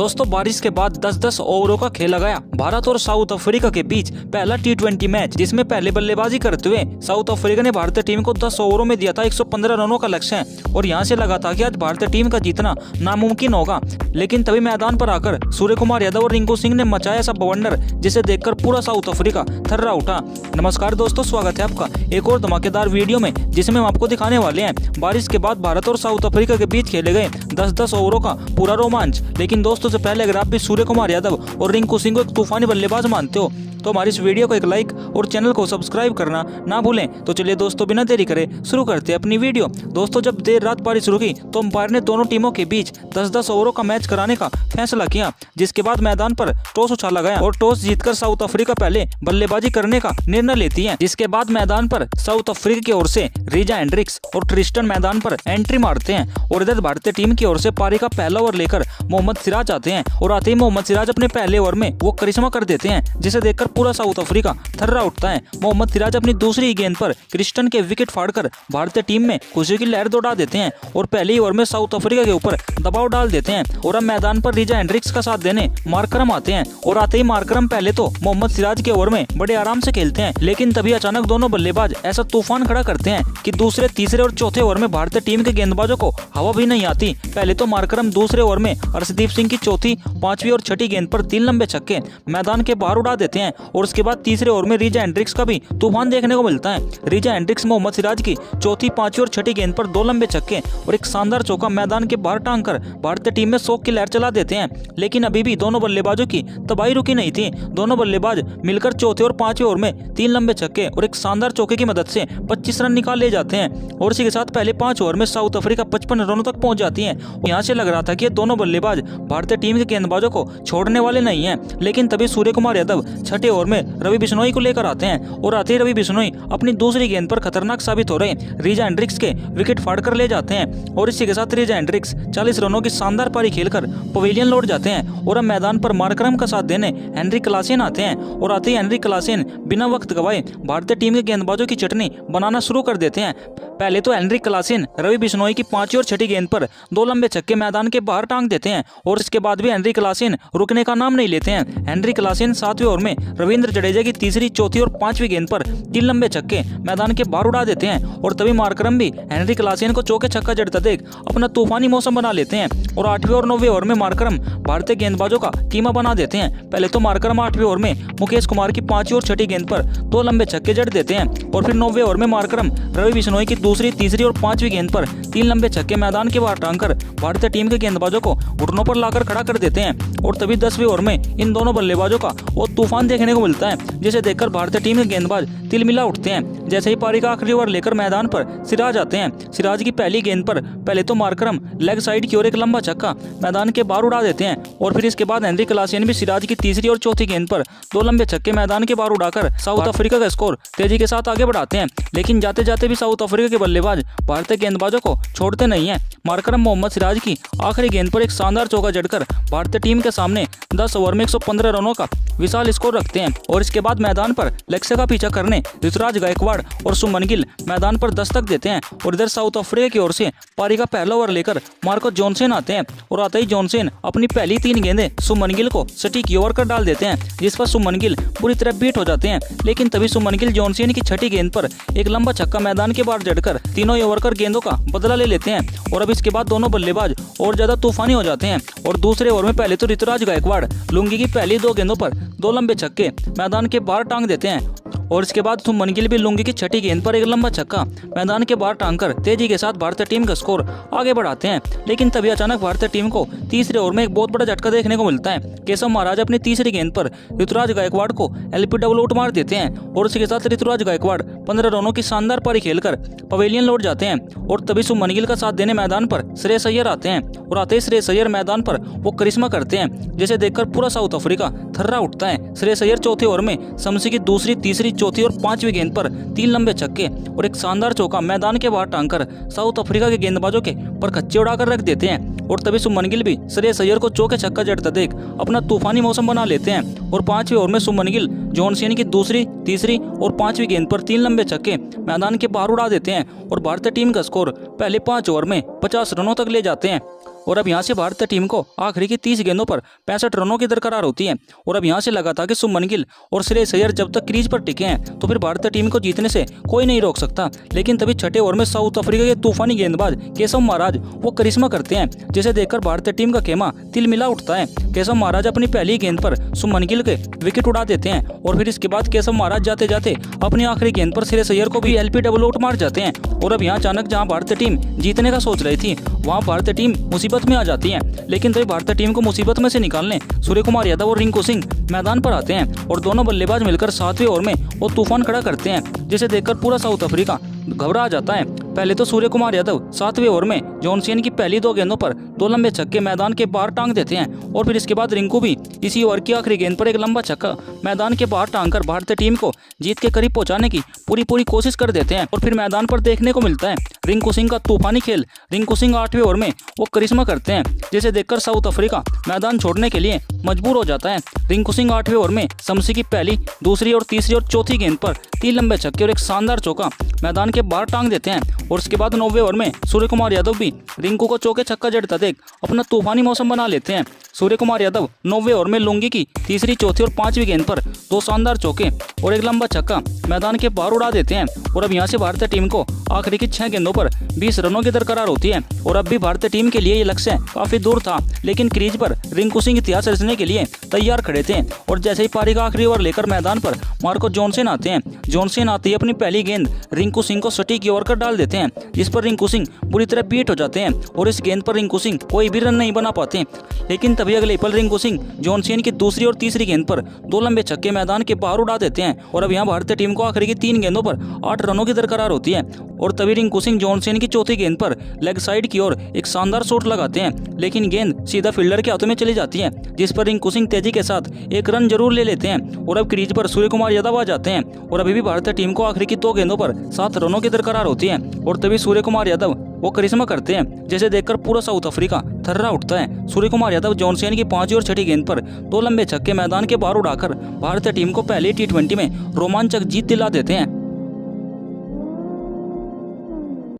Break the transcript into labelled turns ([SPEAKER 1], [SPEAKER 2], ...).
[SPEAKER 1] दोस्तों बारिश के बाद 10-10 ओवरों का खेला गया भारत और साउथ अफ्रीका के बीच पहला T20 मैच, जिसमें पहले बल्लेबाजी करते हुए साउथ अफ्रीका ने भारतीय टीम को 10 ओवरों में दिया था 115 रनों का लक्ष्य और यहां से लगा था कि आज भारतीय टीम का जीतना नामुमकिन होगा। लेकिन तभी मैदान पर आकर सूर्य कुमार यादव और रिंकू सिंह ने मचाया ऐसा बवंडर जिसे देखकर पूरा साउथ अफ्रीका थर्रा उठा। नमस्कार दोस्तों, स्वागत है आपका एक और धमाकेदार वीडियो में, जिसमें हम आपको दिखाने वाले हैं बारिश के बाद भारत और साउथ अफ्रीका के बीच खेले गए 10-10 ओवरों का पूरा रोमांच। लेकिन दोस्तों से पहले अगर आप भी सूर्य कुमार यादव और रिंकू सिंह को एक तूफानी बल्लेबाज मानते हो तो हमारी इस वीडियो को एक लाइक और चैनल को सब्सक्राइब करना ना भूलें। तो चलिए दोस्तों बिना देरी करे शुरू करते हैं अपनी वीडियो। दोस्तों जब देर रात बारिश रुकी तो अंपायर ने दोनों टीमों के बीच 10-10 ओवरों का मैच कराने का फैसला किया, जिसके बाद मैदान पर टॉस उछाला गया और टॉस जीतकर साउथ अफ्रीका पहले बल्लेबाजी करने का निर्णय लेती है। जिसके बाद मैदान पर साउथ अफ्रीका की ओर से रीजा हेंड्रिक्स और ट्रिस्टन मैदान पर एंट्री मारते हैं और इधर भारतीय टीम की ओर से पारी का पहला ओवर लेकर मोहम्मद सिराज आते हैं और आते ही मोहम्मद सिराज अपने पहले ओवर में वो करिश्मा कर देते हैं, जिसे देखकर पूरा साउथ अफ्रीका थर्रा उठता है। मोहम्मद सिराज अपनी दूसरी गेंद पर क्रिस्टन के विकेट फाड़कर भारतीय टीम में खुशी की लहर दौड़ा देते हैं और पहले ही ओवर में साउथ अफ्रीका के ऊपर दबाव डाल देते हैं। और अब मैदान पर रीजा हेंड्रिक्स का साथ देने मार्करम आते हैं और आते ही मार्करम पहले तो मोहम्मद सिराज के ओवर में बड़े आराम से खेलते हैं, लेकिन तभी अचानक दोनों बल्लेबाज ऐसा तूफान खड़ा करते हैं कि दूसरे, तीसरे और चौथे ओवर में भारतीय टीम के गेंदबाजों को हवा भी नहीं आती। पहले तो मार्करम दूसरे ओवर में अर्शदीप सिंह की चौथी, पांचवी और छठी गेंद पर 3 लंबे छक्के मैदान के बाहर उड़ा देते हैं और उसके बाद तीसरे ओवर में रीजा हेंड्रिक्स का भी तूफान देखने को मिलता है। रीजा हेंड्रिक्स मोहम्मद सिराज की चौथी, पांचवी और छठी गेंद पर 2 लंबे छक्के और एक शानदार चौका मैदान के बाहर टांग कर भारतीय टीम में शोक की लहर चला देते हैं। लेकिन अभी भी दोनों बल्लेबाजों की तबाही रुकी नहीं थी। दोनों बल्लेबाज मिलकर चौथे और पांचवें ओवर में 3 लंबे छक्के और एक शानदार चौके की मदद से 25 रन निकाल ले जाते हैं और इसी के साथ पहले 5 ओवर में साउथ अफ्रीका 55 रनों तक पहुंच जाती है। यहाँ से लग रहा था कि दोनों बल्लेबाज भारतीय टीम के गेंदबाजों को छोड़ने वाले नहीं हैं। लेकिन तभी सूर्य कुमार यादव छठे ओवर में रवि बिश्नोई को लेकर आते हैं और आते ही रवि बिश्नोई अपनी दूसरी गेंद पर खतरनाक साबित हो रहे रीजा हेंड्रिक्स के विकेट फाड़कर ले जाते हैं और इसी के साथ रीजा हेंड्रिक्स 40 रनों की शानदार पारी खेलकर पवेलियन लौट जाते हैं। और अब मैदान पर मार्करम का साथ देने हेनरी क्लासेन आते हैं और आते ही हेनरी क्लासेन बिना वक्त गवाए भारतीय टीम के गेंदबाजों की चटनी बनाना शुरू कर देते हैं। पहले तो हेनरी क्लासेन रवि बिश्नोई की पांचवी और छठी गेंद पर 2 लंबे छक्के मैदान के बाहर टांग देते हैं और इसके बाद भी हेनरी क्लासेन रुकने का नाम नहीं लेते हैं। हेनरी क्लासेन 7वें ओवर में रविंद्र जडेजा की तीसरी, चौथी और पांचवी गेंद पर 3 लंबे छक्के मैदान के बाहर उड़ा देते हैं और तभी मार्करम भी हेनरी क्लासेन को चौके छक्का जड़ता देख अपना तूफानी मौसम बना लेते हैं और 8वें और 9वें ओवर में मार्करम भारतीय गेंदबाजों का कीमा बना देते हैं। पहले तो मार्करम 8वें ओवर में मुकेश कुमार की पांचवी और छठी गेंद पर 2 लंबे छक्के जड़ देते हैं और फिर 9वें ओवर में मार्करम रवि बिश्नोई की दूसरी, तीसरी और पांचवी गेंद पर 3 लंबे छक्के मैदान के बाहर टांगकर भारतीय टीम के गेंदबाजों को घुटनों पर लाकर खड़ा कर देते हैं और तभी 10वें ओवर में इन दोनों बल्लेबाजों का वो तूफान देखने को मिलता है, जिसे देखकर भारतीय टीम के गेंदबाज तिलमिला उठते हैं। जैसे ही पारी का आखिरी ओवर लेकर मैदान पर सिराज आते हैं, सिराज की पहली गेंद पर पहले तो मार्करम लेग साइड की ओर एक लंबा छक्का मैदान के बाहर उड़ा देते हैं और फिर इसके बाद हेनरी क्लासेन भी सिराज की तीसरी और चौथी गेंद पर 2 लंबे छक्के मैदान के बाहर उड़ाकर साउथ अफ्रीका का स्कोर तेजी के साथ आगे बढ़ाते हैं। लेकिन जाते जाते भी साउथ अफ्रीका के बल्लेबाज भारतीय गेंदबाजों को छोड़ते नहीं है। मार्करम मोहम्मद सिराज की आखिरी गेंद पर एक शानदार चौका जड़कर भारतीय टीम के सामने 10 ओवर में 115 रनों का विशाल स्कोर रखते हैं और इसके बाद मैदान पर लक्ष्य का पीछा करने ऋतुराज गायकवाड़ और सुमन गिल मैदान पर दस्तक देते हैं और इधर साउथ अफ्रीका की ओर से पारी का पहला ओवर लेकर मार्को जॉनसन आते हैं और आते ही जॉनसन अपनी पहली 3 गेंदें सुमन गिल को सटीक ओवर कर डाल देते हैं, जिस पर सुमन गिल पूरी तरह बीट हो जाते हैं। लेकिन तभी सुमन गिल जॉनसन की छठी गेंद पर एक लंबा छक्का मैदान के बाहर जड़कर तीनों ओवर कर गेंदों का बदला ले लेते हैं और अब इसके बाद दोनों बल्लेबाज और ज्यादा तूफानी हो जाते हैं और दूसरे ओवर में पहले तो ऋतुराज गायकवाड़ लुंगी की पहली 2 गेंदों पर 2 लंबे छक्के मैदान के बाहर टांग देते हैं और इसके बाद सुमन गिल भी लुंगी की छठी गेंद पर एक लंबा छक्का मैदान के बाहर टांगकर तेजी के साथ भारतीय टीम का स्कोर आगे बढ़ाते हैं। लेकिन तभी अचानक भारतीय टीम को तीसरे ओवर में एक बहुत बड़ा झटका देखने को मिलता है। केशव महाराज अपनी तीसरी गेंद पर ऋतुराज गायकवाड़ को एलपीडब्ल्यू आउट मार देते हैं और इसी के साथ ऋतुराज गायकवाड़ 15 रनों की शानदार पारी खेलकर पवेलियन लौट जाते हैं और तभी सुमन गिल का साथ देने मैदान पर श्रेयस अय्यर आते हैं और आते ही श्रेयस अय्यर मैदान पर वो करिश्मा करते हैं, जिसे देखकर पूरा साउथ अफ्रीका थर्रा उठता है। श्रेयस अय्यर चौथे ओवर में शमसी की दूसरी, तीसरी, चौथी और पांचवी गेंद पर 3 लंबे छक्के और एक शानदार चौका मैदान के बाहर टांगकर साउथ अफ्रीका के गेंदबाजों के पर खच्चे उड़ाकर रख देते हैं और तभी सुमन गिल भी श्रेयस अय्यर को चौके छक्का जड़ता देख अपना तूफानी मौसम बना लेते हैं और 5वें ओवर में सुमन गिल जॉनसन की दूसरी, तीसरी और पांचवी गेंद पर 3 लंबे छक्के मैदान के बाहर उड़ा देते हैं और भारतीय टीम का स्कोर पहले 5 ओवर में 50 रनों तक ले जाते हैं। और अब यहाँ से भारतीय टीम को आखिरी की 30 गेंदों पर 65 रनों की दरकार होती है। और अब यहाँ से लगा था कि शुभमन गिल और श्रेयस अय्यर जब तक क्रीज पर टिके हैं तो फिर भारतीय टीम को जीतने से कोई नहीं रोक सकता। लेकिन तभी छठे ओवर में साउथ अफ्रीका के तूफानी गेंदबाज केशव महाराज वो करिश्मा करते हैं, जिसे देखकर भारतीय टीम का खेमा तिलमिला उठता है। केशव महाराज अपनी पहली गेंद पर शुभमन गिल के विकेट उड़ा देते हैं और फिर इसके बाद केशव महाराज जाते जाते अपनी आखिरी गेंद पर श्रेयस अय्यर को भी LBW आउट मार जाते हैं। और अब यहाँ अचानक जहाँ भारतीय टीम जीतने का सोच रही थी वहाँ भारतीय टीम मुसीबत में आ जाती है। लेकिन तभी भारतीय टीम को मुसीबत में से निकालने सूर्य कुमार यादव और रिंकू सिंह मैदान पर आते हैं और दोनों बल्लेबाज मिलकर 7वें ओवर में वो तूफान खड़ा करते हैं, जिसे देखकर पूरा साउथ अफ्रीका घबरा जाता है। पहले तो सूर्य कुमार यादव 7वें ओवर में जॉनसन की पहली 2 गेंदों पर 2 लंबे छक्के मैदान के बाहर टांग देते हैं और फिर इसके बाद रिंकू भी इसी ओवर की आखिरी गेंद पर एक लंबा छक्का मैदान के बाहर टांगकर भारतीय टीम को जीत के करीब पहुंचाने की पूरी कोशिश कर देते हैं। और फिर मैदान पर देखने को मिलता है रिंकू सिंह का तूफानी खेल। रिंकू सिंह 8वें ओवर में वो करिश्मा करते हैं, जिसे देखकर साउथ अफ्रीका मैदान छोड़ने के लिए मजबूर हो जाता है। रिंकू सिंह 8वें ओवर में शमसी की पहली, दूसरी और तीसरी और चौथी गेंद पर 3 लंबे छक्के और एक शानदार चौका मैदान के बाहर टांग देते हैं। और उसके बाद 9वें ओवर में सूर्य कुमार यादव भी रिंकू को चौके छक्का जड़ता देख अपना तूफानी मौसम बना लेते हैं। सूर्य कुमार यादव 9वें ओवर में लुंगी की तीसरी, चौथी और 5वीं गेंद पर 2 शानदार चौके और एक लंबा छक्का मैदान के बाहर उड़ा देते हैं। और अब यहाँ से भारतीय टीम को आखिरी की 6 गेंदों पर 20 रनों की दरकार होती है। और अब भी भारतीय टीम के लिए ये लक्ष्य काफी दूर था, लेकिन क्रीज पर रिंकू सिंह इतिहास रचने के लिए तैयार खड़े थे। और जैसे ही पारी का आखिरी ओवर लेकर मैदान पर मार्को जॉनसन आते हैं, जॉनसन आते ही अपनी पहली गेंद रिंकू सिंह को सटीक ओवर कर डाल देते हैं, जिस पर रिंकू सिंह बुरी तरह पीट हो जाते हैं और इस गेंद पर रिंकू सिंह कोई भी रन नहीं बना पाते। लेकिन तभी अगले पल रिंकू सिंह जॉनसन की दूसरी और तीसरी गेंद पर 2 लंबे छक्के मैदान के बाहर उड़ा देते हैं। और अब यहाँ भारतीय टीम को आखिरी की 3 गेंदों पर 8 रनों की दरकार होती है। और तभी रिंकू सिंह जॉनसन की चौथी गेंद पर लेग साइड की ओर एक शानदार शॉट लगाते हैं, लेकिन गेंद सीधा फील्डर के हाथों में चली जाती है, जिस पर रिंकू सिंह तेजी के साथ एक रन जरूर ले लेते हैं। और अब क्रीज पर सूर्य कुमार यादव आ जाते हैं और अभी भी भारतीय टीम को आखिरी की 2 गेंदों पर 7 रनों की दरकार होती है। और तभी सूर्य कुमार यादव वो करिश्मा करते हैं, जैसे देखकर पूरा साउथ अफ्रीका थर्रा उठता है। सूर्य कुमार यादव जॉनसन की 5वीं और 6ठी गेंद पर 2 लंबे छक्के मैदान के बाहर उड़ाकर भारतीय टीम को पहले T20 में रोमांचक जीत दिला देते हैं।